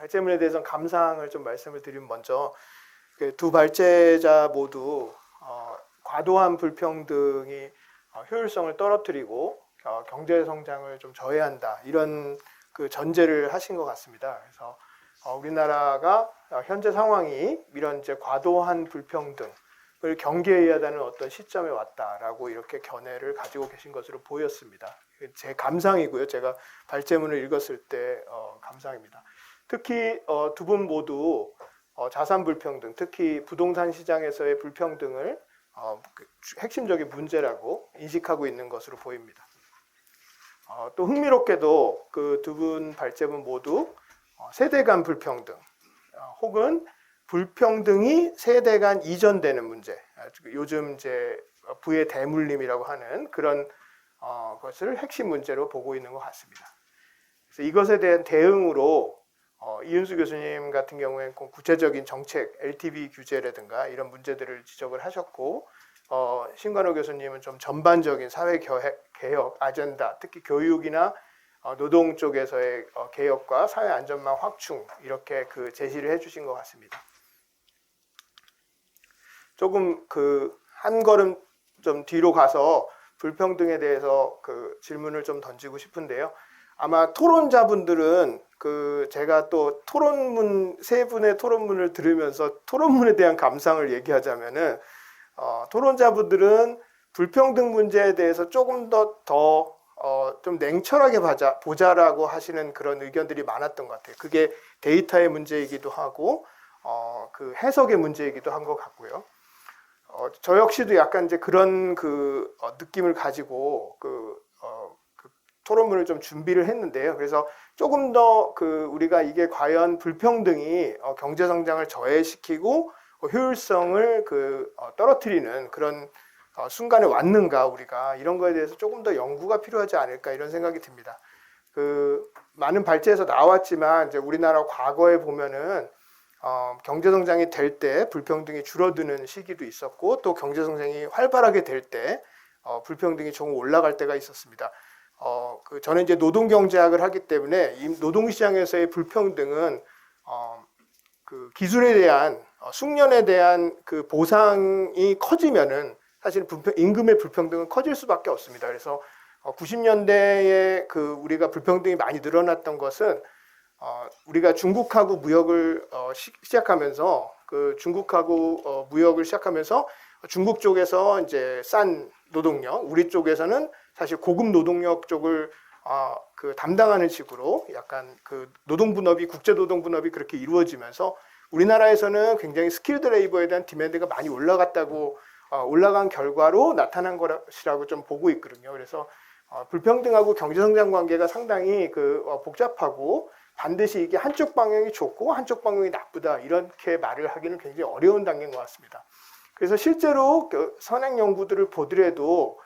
발제문에 대해서 감상을 좀 말씀을 드리면 먼저 그 두 발제자 모두 과도한 불평등이 효율성을 떨어뜨리고 경제 성장을 좀 저해한다 이런 그 전제를 하신 것 같습니다. 그래서 우리나라가 현재 상황이 이런 이제 과도한 불평등을 경계해야 하는 어떤 시점에 왔다라고 이렇게 견해를 가지고 계신 것으로 보였습니다. 제 감상이고요. 제가 발제문을 읽었을 때 감상입니다. 특히 두 분 모두 자산 불평등, 특히 부동산 시장에서의 불평등을 핵심적인 문제라고 인식하고 있는 것으로 보입니다. 또 흥미롭게도 그 두 분 발제문 모두 세대 간 불평등 혹은 불평등이 세대 간 이전되는 문제, 요즘 이제 부의 대물림이라고 하는 그런 것을 핵심 문제로 보고 있는 것 같습니다. 그래서 이것에 대한 대응으로 이윤수 교수님 같은 경우에는 구체적인 정책, LTV 규제라든가 이런 문제들을 지적을 하셨고, 신관호 교수님은 좀 전반적인 사회 개혁 아젠다, 특히 교육이나 노동 쪽에서의 개혁과 사회 안전망 확충 이렇게 그 제시를 해주신 것 같습니다. 조금 그 한 걸음 좀 뒤로 가서 불평등에 대해서 그 질문을 좀 던지고 싶은데요. 아마 토론자분들은 그 제가 또 토론문 세 분의 토론문을 들으면서 토론문에 대한 감상을 얘기하자면은 토론자분들은 불평등 문제에 대해서 조금 더 좀 냉철하게 보자라고 하시는 그런 의견들이 많았던 것 같아요. 그게 데이터의 문제이기도 하고 그 해석의 문제이기도 한 것 같고요. 저 역시도 약간 이제 그런 그 느낌을 가지고 그 토론문을 좀 준비를 했는데요. 그래서 조금 더 그 우리가 이게 과연 불평등이 경제 성장을 저해시키고 효율성을 떨어뜨리는 그런 순간에 왔는가, 우리가 이런 거에 대해서 조금 더 연구가 필요하지 않을까 이런 생각이 듭니다. 그 많은 발제에서 나왔지만 이제 우리나라 과거에 보면은 경제 성장이 될 때 불평등이 줄어드는 시기도 있었고, 또 경제 성장이 활발하게 될 때 불평등이 조금 올라갈 때가 있었습니다. 저는 이제 노동경제학을 하기 때문에 이 노동시장에서의 불평등은 그 기술에 대한 숙련에 대한 그 보상이 커지면은 사실 임금의 불평등은 커질 수밖에 없습니다. 그래서 90년대에 그 우리가 불평등이 많이 늘어났던 것은 우리가 중국하고 무역을 시작하면서 그 중국하고 무역을 시작하면서 중국 쪽에서 이제 싼 노동력, 우리 쪽에서는 사실 고급 노동력 쪽을 그 담당하는 식으로 약간 그 노동 분업이, 국제 노동 분업이 그렇게 이루어지면서 우리나라에서는 굉장히 스킬드 레이버에 대한 디맨드가 많이 올라간 결과로 나타난 것이라고 좀 보고 있거든요. 그래서 불평등하고 경제성장 관계가 상당히 복잡하고, 반드시 이게 한쪽 방향이 좋고 한쪽 방향이 나쁘다 이렇게 말을 하기는 굉장히 어려운 단계인 것 같습니다. 그래서 실제로 선행 연구들을 보더라도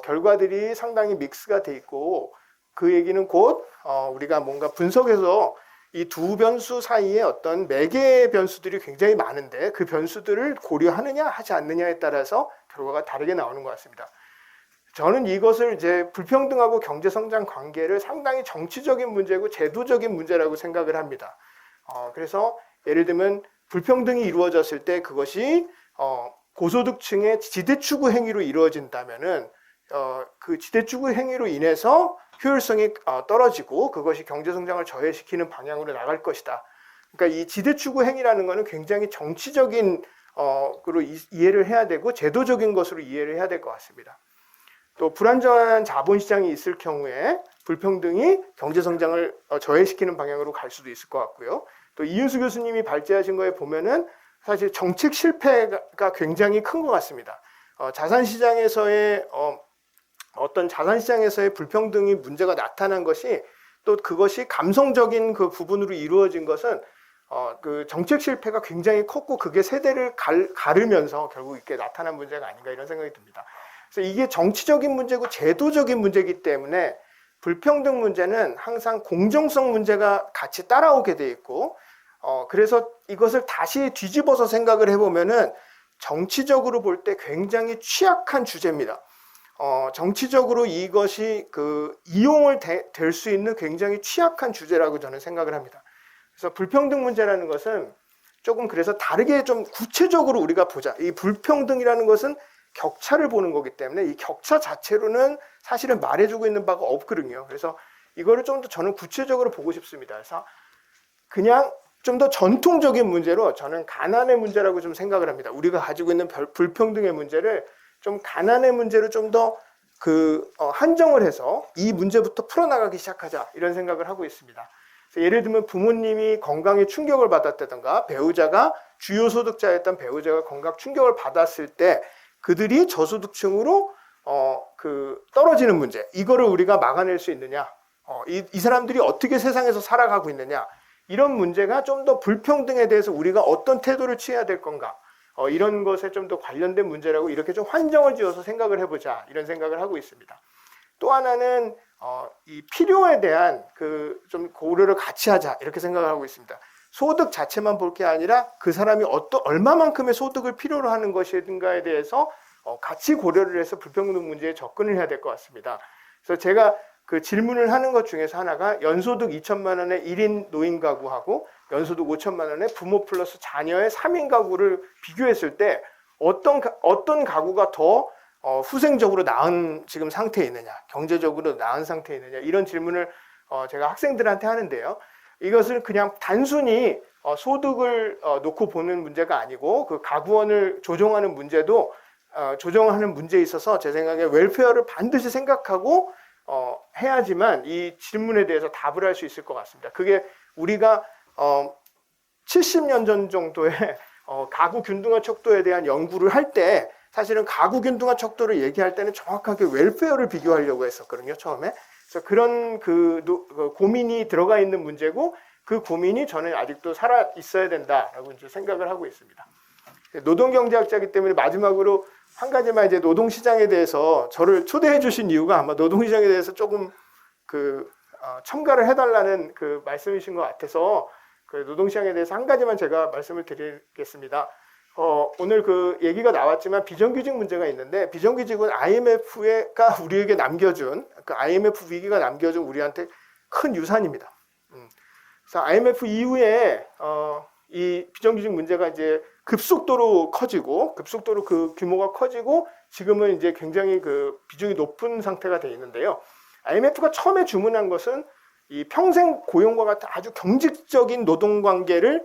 결과들이 상당히 믹스가 돼 있고, 그 얘기는 곧 우리가 뭔가 분석해서 이 두 변수 사이에 어떤 매개 변수들이 굉장히 많은데 그 변수들을 고려하느냐 하지 않느냐에 따라서 결과가 다르게 나오는 것 같습니다. 저는 이것을 이제 불평등하고 경제성장 관계를 상당히 정치적인 문제고 제도적인 문제라고 생각을 합니다. 그래서 예를 들면 불평등이 이루어졌을 때 그것이 고소득층의 지대추구 행위로 이루어진다면은 그 지대추구 행위로 인해서 효율성이 떨어지고 그것이 경제성장을 저해시키는 방향으로 나갈 것이다. 그러니까 이 지대추구 행위라는 것은 굉장히 정치적인 그로 이해를 해야 되고 제도적인 것으로 이해를 해야 될 것 같습니다. 또 불안정한 자본시장이 있을 경우에 불평등이 경제성장을 저해시키는 방향으로 갈 수도 있을 것 같고요. 또 이윤수 교수님이 발제하신 거에 보면은 사실 정책 실패가 굉장히 큰 것 같습니다. 자산시장에서의 어떤 자산시장에서의 불평등이 문제가 나타난 것이, 또 그것이 감성적인 그 부분으로 이루어진 것은 그 정책 실패가 굉장히 컸고, 그게 세대를 가르면서 결국 이렇게 나타난 문제가 아닌가 이런 생각이 듭니다. 그래서 이게 정치적인 문제고 제도적인 문제이기 때문에 불평등 문제는 항상 공정성 문제가 같이 따라오게 돼 있고, 그래서 이것을 다시 뒤집어서 생각을 해보면은 정치적으로 볼 때 굉장히 취약한 주제입니다. 정치적으로 이것이 그 이용을 될 수 있는 굉장히 취약한 주제라고 저는 생각을 합니다. 그래서 불평등 문제라는 것은 조금 그래서 다르게 좀 구체적으로 우리가 보자. 이 불평등이라는 것은 격차를 보는 거기 때문에 이 격차 자체로는 사실은 말해주고 있는 바가 없거든요. 그래서 이거를 좀 더 저는 구체적으로 보고 싶습니다. 그래서 그냥 좀 더 전통적인 문제로 저는 가난의 문제라고 좀 생각을 합니다. 우리가 가지고 있는 불평등의 문제를 좀 가난의 문제로 좀 더 한정을 해서 이 문제부터 풀어나가기 시작하자 이런 생각을 하고 있습니다. 예를 들면 부모님이 건강에 충격을 받았다든가 배우자가 주요 소득자였던 배우자가 건강 충격을 받았을 때 그들이 저소득층으로 떨어지는 문제 이거를 우리가 막아낼 수 있느냐 이 사람들이 어떻게 세상에서 살아가고 있느냐 이런 문제가 좀 더 불평등에 대해서 우리가 어떤 태도를 취해야 될 건가 이런 것에 좀 더 관련된 문제라고 이렇게 좀 환정을 지어서 생각을 해보자 이런 생각을 하고 있습니다. 또 하나는 이 필요에 대한 좀 고려를 같이 하자 이렇게 생각을 하고 있습니다. 소득 자체만 볼 게 아니라 그 사람이 얼마만큼의 소득을 필요로 하는 것인가에 대해서 같이 고려를 해서 불평등 문제에 접근을 해야 될 것 같습니다. 그래서 제가 그 질문을 하는 것 중에서 하나가 연소득 2천만 원의 1인 노인 가구하고 연소득 5천만 원의 부모 플러스 자녀의 3인 가구를 비교했을 때 어떤 가구가 더 후생적으로 나은 지금 상태에 있느냐, 경제적으로 나은 상태에 있느냐 이런 질문을 제가 학생들한테 하는데요. 이것을 그냥 단순히 소득을 놓고 보는 문제가 아니고 그 가구원을 조정하는 문제도 조정하는 문제에 있어서 제 생각에 웰페어를 반드시 생각하고 해야지만 이 질문에 대해서 답을 할 수 있을 것 같습니다. 그게 우리가 70년 전 정도에 가구 균등화 척도에 대한 연구를 할 때 사실은 가구 균등화 척도를 얘기할 때는 정확하게 웰페어를 비교하려고 했었거든요, 처음에. 그래서 그런 고민이 들어가 있는 문제고 그 고민이 저는 아직도 살아 있어야 된다라고 이제 생각을 하고 있습니다. 노동경제학자이기 때문에 마지막으로 한 가지만 이제 노동시장에 대해서 저를 초대해 주신 이유가 아마 노동시장에 대해서 조금 첨가를 해달라는 그 말씀이신 것 같아서 그 노동시장에 대해서 한 가지만 제가 말씀을 드리겠습니다. 오늘 그 얘기가 나왔지만 비정규직 문제가 있는데 비정규직은 IMF가 우리에게 남겨준 그 IMF 위기가 남겨준 우리한테 큰 유산입니다. 그래서 IMF 이후에 이 비정규직 문제가 이제 급속도로 그 규모가 커지고 지금은 이제 굉장히 그 비중이 높은 상태가 되어 있는데요. IMF가 처음에 주문한 것은 이 평생 고용과 같은 아주 경직적인 노동 관계를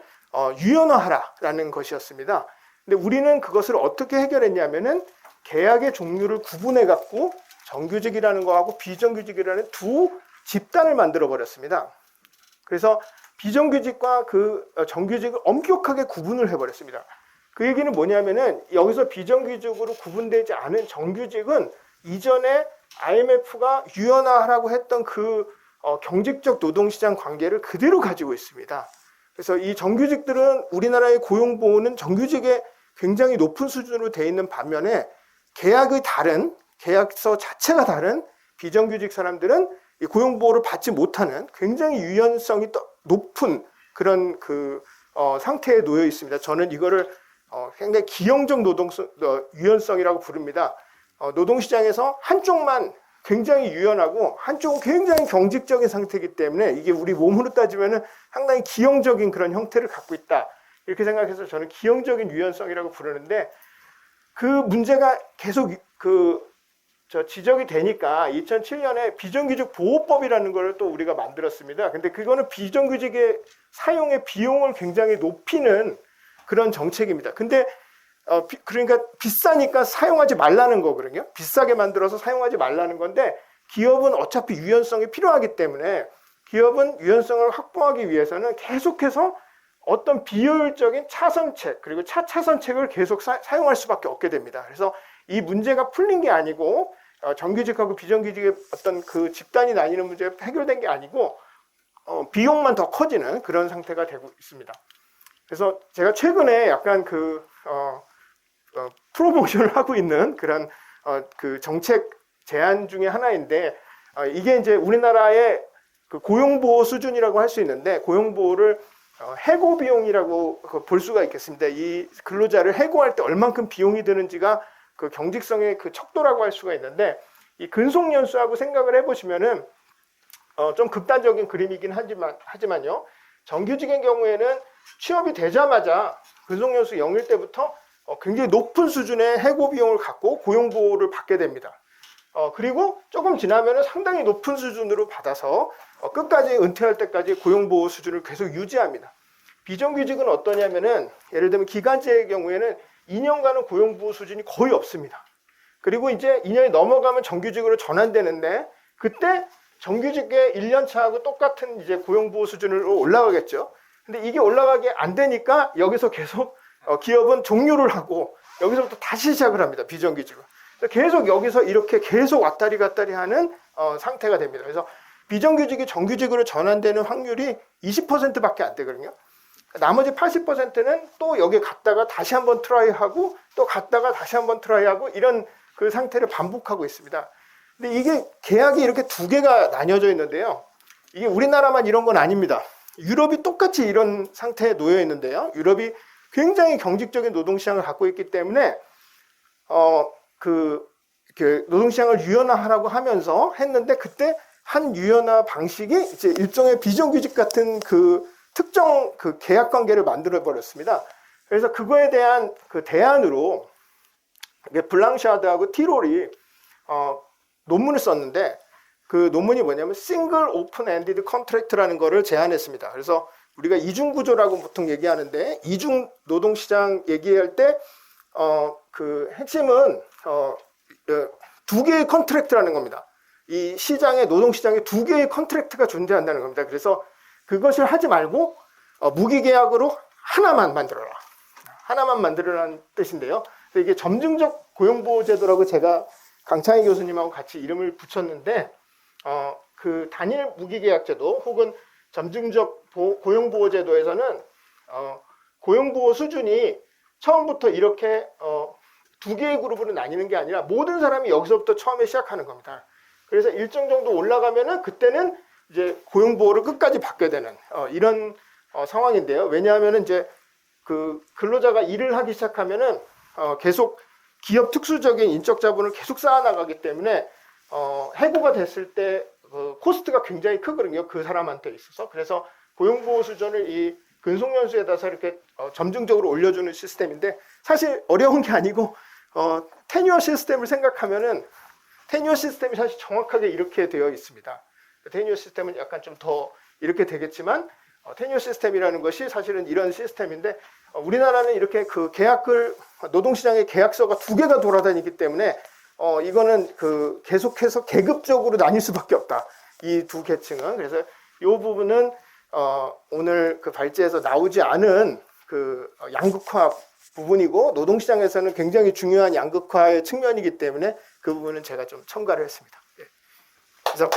유연화하라라는 것이었습니다. 근데 우리는 그것을 어떻게 해결했냐면은 계약의 종류를 구분해 갖고 정규직이라는 거하고 비정규직이라는 두 집단을 만들어 버렸습니다. 그래서 비정규직과 정규직을 엄격하게 구분을 해버렸습니다. 그 얘기는 뭐냐면은 여기서 비정규직으로 구분되지 않은 정규직은 이전에 IMF가 유연화하라고 했던 경직적 노동시장 관계를 그대로 가지고 있습니다. 그래서 이 정규직들은 우리나라의 고용보호는 정규직에 굉장히 높은 수준으로 되어 있는 반면에 계약서 자체가 다른 비정규직 사람들은 이 고용보호를 받지 못하는 굉장히 유연성이 높은 그런 상태에 놓여 있습니다. 저는 이거를 굉장히 기형적 유연성이라고 부릅니다. 노동시장에서 한쪽만 굉장히 유연하고 한쪽은 굉장히 경직적인 상태이기 때문에 이게 우리 몸으로 따지면 상당히 기형적인 그런 형태를 갖고 있다. 이렇게 생각해서 저는 기형적인 유연성이라고 부르는데 그 문제가 계속 지적이 되니까 2007년에 비정규직 보호법이라는 걸 또 우리가 만들었습니다. 근데 그거는 비정규직의 사용의 비용을 굉장히 높이는 그런 정책입니다. 근데 그러니까 비싸니까 사용하지 말라는 거거든요. 비싸게 만들어서 사용하지 말라는 건데 기업은 어차피 유연성이 필요하기 때문에 기업은 유연성을 확보하기 위해서는 계속해서 어떤 비효율적인 차선책 그리고 차차선책을 계속 사용할 수밖에 없게 됩니다. 그래서 이 문제가 풀린 게 아니고 정규직하고 비정규직의 어떤 그 집단이 나뉘는 문제가 해결된 게 아니고 비용만 더 커지는 그런 상태가 되고 있습니다. 그래서 제가 최근에 약간 프로모션을 하고 있는 그런 그 정책 제안 중에 하나인데 이게 이제 우리나라의 그 고용보호 수준이라고 할 수 있는데 고용보호를 해고 비용이라고 볼 수가 있겠습니다. 이 근로자를 해고할 때 얼만큼 비용이 드는지가 그 경직성의 그 척도라고 할 수가 있는데 이 근속연수하고 생각을 해보시면은 좀 극단적인 그림이긴 하지만요. 정규직의 경우에는 취업이 되자마자 근속연수 0일 때부터 굉장히 높은 수준의 해고 비용을 갖고 고용보호를 받게 됩니다. 그리고 조금 지나면 상당히 높은 수준으로 받아서 끝까지 은퇴할 때까지 고용보호 수준을 계속 유지합니다. 비정규직은 어떠냐면은 예를 들면 기간제의 경우에는 2년간은 고용보호 수준이 거의 없습니다. 그리고 이제 2년이 넘어가면 정규직으로 전환되는데 그때 정규직의 1년 차하고 똑같은 이제 고용보호 수준으로 올라가겠죠. 근데 이게 올라가게 안 되니까 여기서 계속 기업은 종료를 하고 여기서부터 다시 시작을 합니다. 비정규직은. 계속 여기서 이렇게 계속 왔다리 갔다리 하는 상태가 됩니다. 그래서 비정규직이 정규직으로 전환되는 확률이 20%밖에 안 되거든요. 나머지 80%는 또 여기 갔다가 다시 한번 트라이하고 또 갔다가 다시 한번 트라이하고 이런 그 상태를 반복하고 있습니다. 근데 이게 계약이 이렇게 두 개가 나뉘어져 있는데요. 이게 우리나라만 이런 건 아닙니다. 유럽이 똑같이 이런 상태에 놓여 있는데요. 유럽이 굉장히 경직적인 노동시장을 갖고 있기 때문에 이렇게 노동시장을 유연화하라고 하면서 했는데 그때 한 유연화 방식이 이제 일종의 비정규직 같은 그 특정 그 계약 관계를 만들어 버렸습니다. 그래서 그거에 대한 그 대안으로 블랑샤드하고 티롤이 논문을 썼는데 그 논문이 뭐냐면 싱글 오픈 엔디드 컨트랙트라는 거를 제안했습니다. 그래서 우리가 이중 구조라고 보통 얘기하는데 이중 노동시장 얘기할 때 그 핵심은 두 개의 컨트랙트라는 겁니다. 이 시장에 노동시장에 두 개의 컨트랙트가 존재한다는 겁니다. 그래서 그것을 하지 말고 무기계약으로 하나만 만들어라. 하나만 만들어라는 뜻인데요. 이게 점증적 고용보호제도라고 제가 강창희 교수님하고 같이 이름을 붙였는데 그 단일 무기계약제도 혹은 점증적 고용보호제도에서는 고용보호 수준이 처음부터 이렇게 두 개의 그룹으로 나뉘는 게 아니라 모든 사람이 여기서부터 처음에 시작하는 겁니다. 그래서 일정 정도 올라가면은 그때는 이제 고용보호를 끝까지 받게 되는 이런 상황인데요. 왜냐하면은 이제 그 근로자가 일을 하기 시작하면은 계속 기업 특수적인 인적 자본을 계속 쌓아나가기 때문에 해고가 됐을 때 코스트가 굉장히 크거든요. 그 사람한테 있어서. 그래서 고용보호 수준을 이 근속연수에다가 이렇게 점증적으로 올려주는 시스템인데 사실 어려운 게 아니고 테뉴어 시스템을 생각하면은 테뉴어 시스템이 사실 정확하게 이렇게 되어 있습니다. 테뉴어 시스템은 약간 좀 더 이렇게 되겠지만 테뉴어 시스템이라는 것이 사실은 이런 시스템인데 우리나라는 이렇게 그 계약을 노동시장의 계약서가 두 개가 돌아다니기 때문에 이거는 그 계속해서 계급적으로 나뉠 수밖에 없다. 이 두 계층은. 그래서 이 부분은 오늘 그 발제에서 나오지 않은 그 양극화 부분이고 노동시장에서는 굉장히 중요한 양극화의 측면이기 때문에 그 부분은 제가 좀 첨가를 했습니다. 그래서